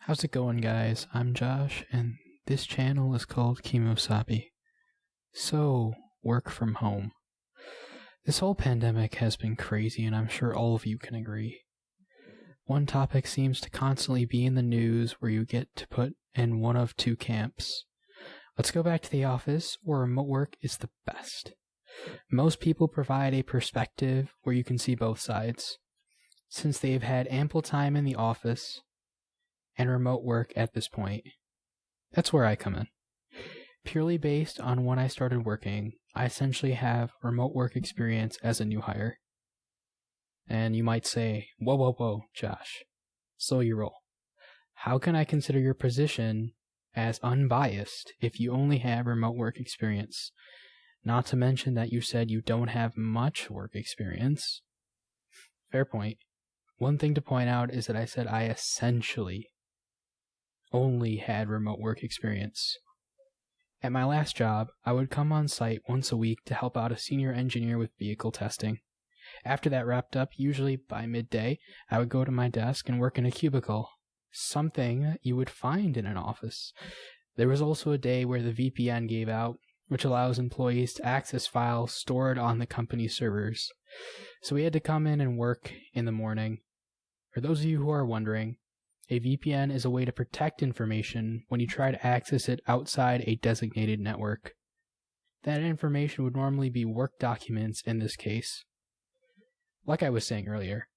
How's it going, guys? I'm Josh, and this channel is called Kimosabi. So, work from home. This whole pandemic has been crazy, and I'm sure all of you can agree. One topic seems to constantly be in the news where you get to put in one of two camps. Let's go back to the office, where remote work is the best. Most people provide a perspective where you can see both sides, since they've had ample time in the office and remote work at this point. That's where I come in. Purely based on when I started working, I essentially have remote work experience as a new hire. And you might say, whoa, Josh, slow your roll. How can I consider your position as unbiased if you only have remote work experience? Not to mention that you said you don't have much work experience. Fair point. One thing to point out is that I said I essentially only had remote work experience. At my last job, I would come on site once a week to help out a senior engineer with vehicle testing. After that wrapped up, usually by midday, I would go to my desk and work in a cubicle, something you would find in an office. There was also a day where the VPN gave out, which allows employees to access files stored on the company's servers. So we had to come in and work in the morning. For those of you who are wondering, a VPN is a way to protect information when you try to access it outside a designated network. That information would normally be work documents in this case. Like I was saying earlier,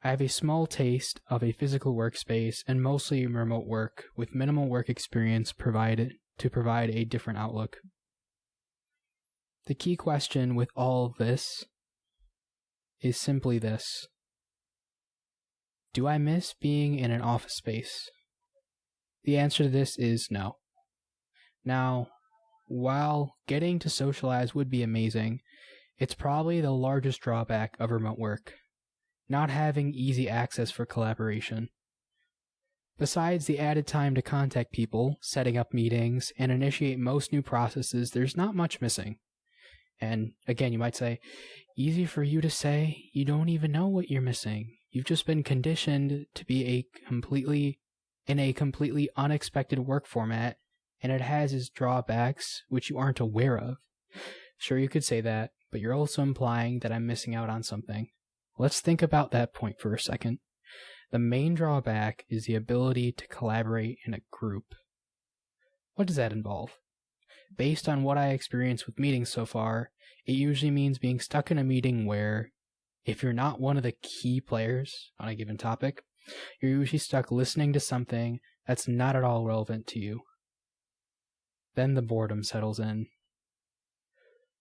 I have a small taste of a physical workspace and mostly remote work with minimal work experience provided to provide a different outlook. The key question with all of this is simply this. Do I miss being in an office space? The answer to this is no. Now, while getting to socialize would be amazing, it's probably the largest drawback of remote work, not having easy access for collaboration. Besides the added time to contact people, setting up meetings, and initiate most new processes, there's not much missing. And again, you might say, easy for you to say, you don't even know what you're missing. You've just been conditioned to be in a completely unexpected work format, and it has its drawbacks, which you aren't aware of. Sure, you could say that, but you're also implying that I'm missing out on something. Let's think about that point for a second. The main drawback is the ability to collaborate in a group. What does that involve? Based on what I experienced with meetings so far, it usually means being stuck in a meeting where, if you're not one of the key players on a given topic, you're usually stuck listening to something that's not at all relevant to you. Then the boredom settles in.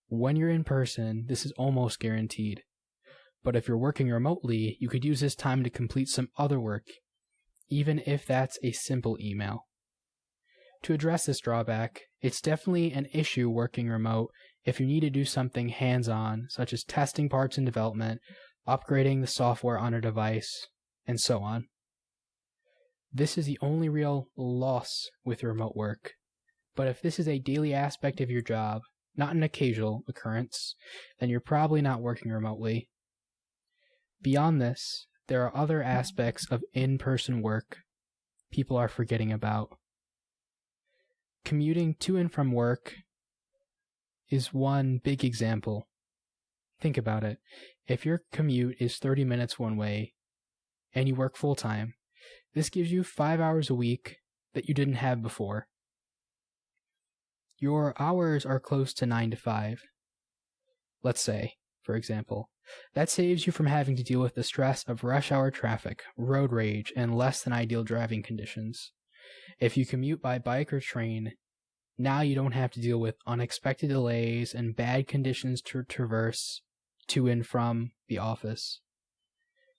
When you're in person, this is almost guaranteed. But if you're working remotely, you could use this time to complete some other work, even if that's a simple email. To address this drawback, it's definitely an issue working remote if you need to do something hands-on, such as testing parts in development, upgrading the software on a device, and so on. This is the only real loss with remote work. But if this is a daily aspect of your job, not an occasional occurrence, then you're probably not working remotely. Beyond this, there are other aspects of in-person work people are forgetting about. Commuting to and from work is one big example. Think about it. If your commute is 30 minutes one way and you work full-time, this gives you 5 hours a week that you didn't have before. Your hours are close to 9 to 5. Let's say, for example, that saves you from having to deal with the stress of rush hour traffic, road rage, and less than ideal driving conditions. If you commute by bike or train, now you don't have to deal with unexpected delays and bad conditions to traverse to and from the office.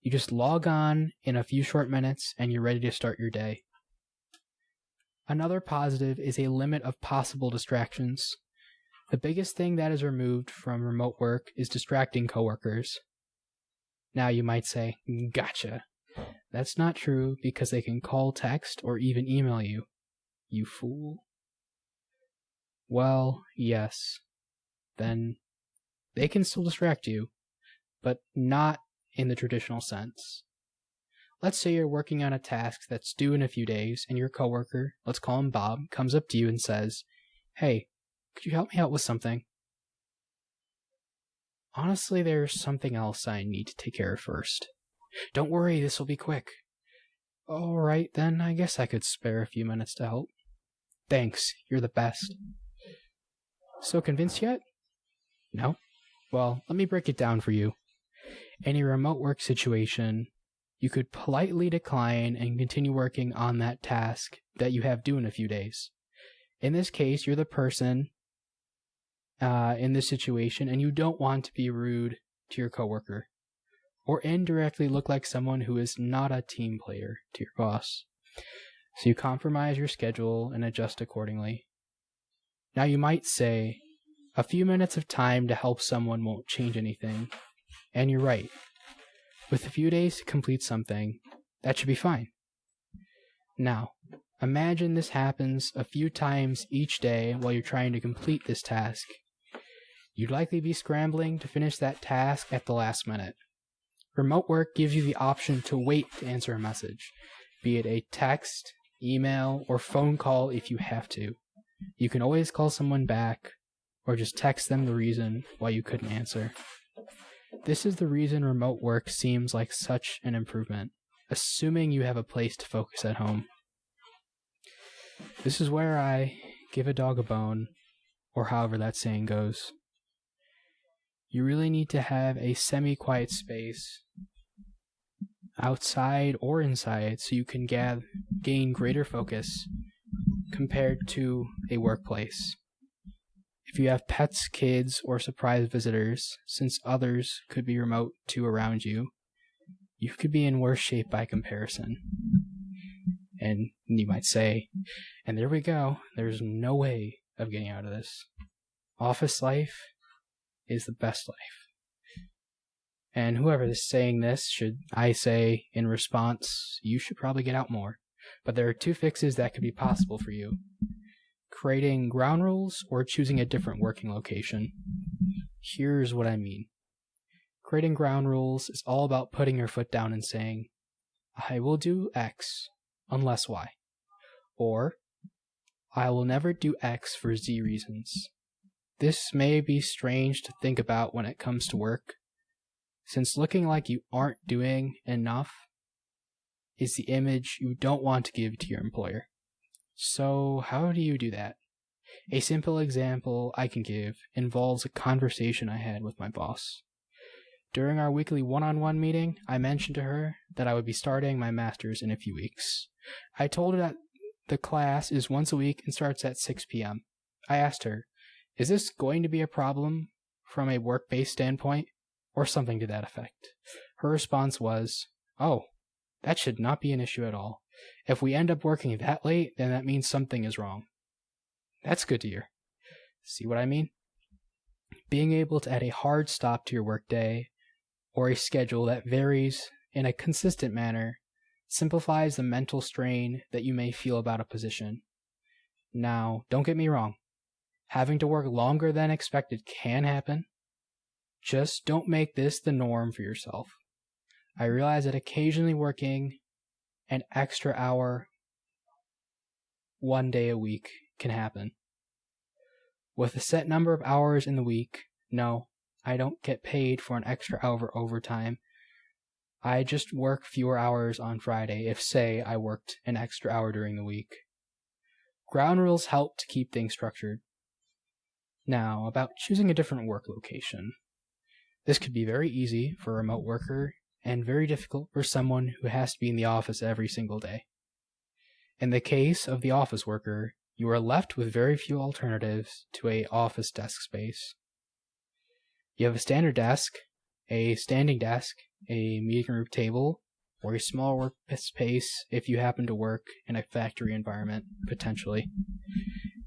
You just log on in a few short minutes and you're ready to start your day. Another positive is a limit of possible distractions. The biggest thing that is removed from remote work is distracting coworkers. Now you might say, gotcha. That's not true because they can call, text, or even email you. You fool. Well, yes. Then they can still distract you, but not in the traditional sense. let's say you're working on a task that's due in a few days, and your coworker, let's call him Bob, comes up to you and says, "Hey, could you help me out with something? Honestly, there's something else I need to take care of first." "Don't worry, this will be quick." "Alright, then I guess I could spare a few minutes to help." "Thanks, you're the best." So convinced yet? No? Well, let me break it down for you. In a remote work situation, you could politely decline and continue working on that task that you have due in a few days. In this case, you're the person in this situation, and you don't want to be rude to your coworker or indirectly look like someone who is not a team player to your boss. So you compromise your schedule and adjust accordingly. Now you might say, a few minutes of time to help someone won't change anything. And you're right. With a few days to complete something, that should be fine. Now, imagine this happens a few times each day while you're trying to complete this task. You'd likely be scrambling to finish that task at the last minute. Remote work gives you the option to wait to answer a message, be it a text, email, or phone call if you have to. You can always call someone back, or just text them the reason why you couldn't answer. This is the reason remote work seems like such an improvement, assuming you have a place to focus at home. This is where I give a dog a bone, or however that saying goes. You really need to have a semi-quiet space, outside or inside, so you can gain greater focus compared to a workplace. If you have pets, kids, or surprise visitors, since others could be remote too around you, you could be in worse shape by comparison. And you might say, and there we go, there's no way of getting out of this. Office life is the best life. And whoever is saying this should, I say, in response, you should probably get out more. But there are two fixes that could be possible for you: creating ground rules or choosing a different working location. Here's what I mean. Creating ground rules is all about putting your foot down and saying, I will do X unless Y. Or, I will never do X for Z reasons. This may be strange to think about when it comes to work, since looking like you aren't doing enough is the image you don't want to give to your employer. So how do you do that? A simple example I can give involves a conversation I had with my boss. During our weekly one-on-one meeting, I mentioned to her that I would be starting my master's in a few weeks. I told her that the class is once a week and starts at 6 p.m. I asked her, is this going to be a problem from a work-based standpoint, or something to that effect? Her response was, oh, that should not be an issue at all. If we end up working that late, then that means something is wrong. That's good to hear. See what I mean? Being able to add a hard stop to your workday, or a schedule that varies in a consistent manner, simplifies the mental strain that you may feel about a position. Now, don't get me wrong. Having to work longer than expected can happen. Just don't make this the norm for yourself. I realize that occasionally working an extra hour one day a week can happen. With a set number of hours in the week, no, I don't get paid for an extra hour overtime. I just work fewer hours on Friday if, say, I worked an extra hour during the week. Ground rules help to keep things structured. Now, about choosing a different work location. This could be very easy for a remote worker and very difficult for someone who has to be in the office every single day. In the case of the office worker, you are left with very few alternatives to an office desk space. You have a standard desk, a standing desk, a meeting room table, or a small workspace if you happen to work in a factory environment, potentially.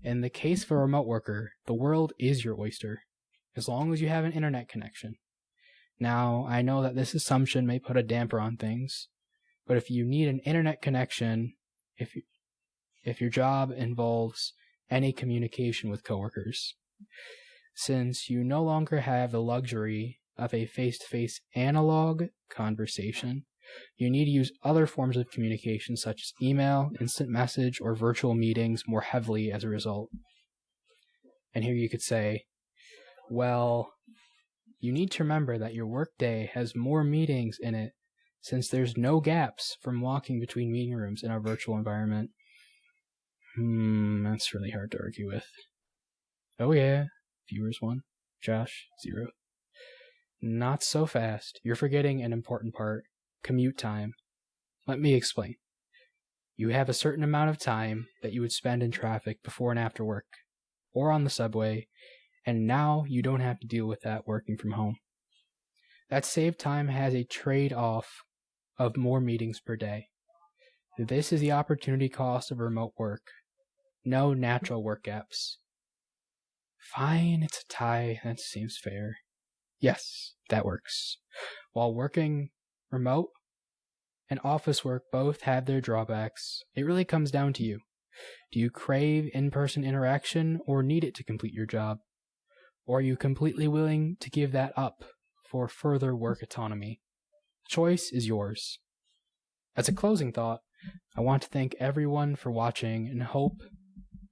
In the case of a remote worker, the world is your oyster, as long as you have an internet connection. Now, I know that this assumption may put a damper on things, but if you need an internet connection, if your job involves any communication with coworkers, since you no longer have the luxury of a face-to-face analog conversation, You need to use other forms of communication such as email, instant message, or virtual meetings more heavily as a result. And here you could say, well, you need to remember that your workday has more meetings in it since there's no gaps from walking between meeting rooms in our virtual environment. That's really hard to argue with. Oh yeah, viewers 1, Josh 0. Not so fast. You're forgetting an important part. Commute time. Let me explain. You have a certain amount of time that you would spend in traffic before and after work, or on the subway, and now you don't have to deal with that working from home. That saved time has a trade-off of more meetings per day. This is the opportunity cost of remote work. No natural work gaps. Fine, it's a tie. That seems fair. Yes, that works. While working remote and office work both have their drawbacks, it really comes down to you. Do you crave in-person interaction or need it to complete your job? Or are you completely willing to give that up for further work autonomy? The choice is yours. As a closing thought, I want to thank everyone for watching and hope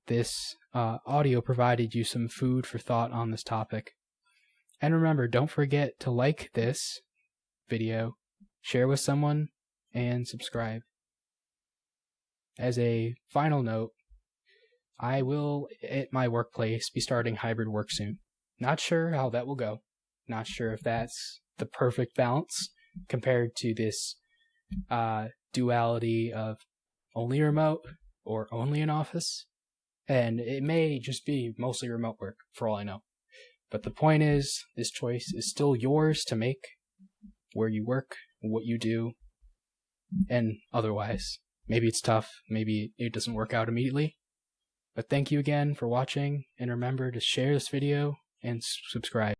this audio provided you some food for thought on this topic. And remember, don't forget to like this video, share with someone, and subscribe. As a final note, I will, at my workplace, be starting hybrid work soon. Not sure how that will go. Not sure if that's the perfect balance compared to this duality of only remote or only in office. And it may just be mostly remote work, for all I know. But the point is, this choice is still yours to make, where you work, what you do, and otherwise. Maybe it's tough, maybe it doesn't work out immediately. But thank you again for watching, and remember to share this video and subscribe.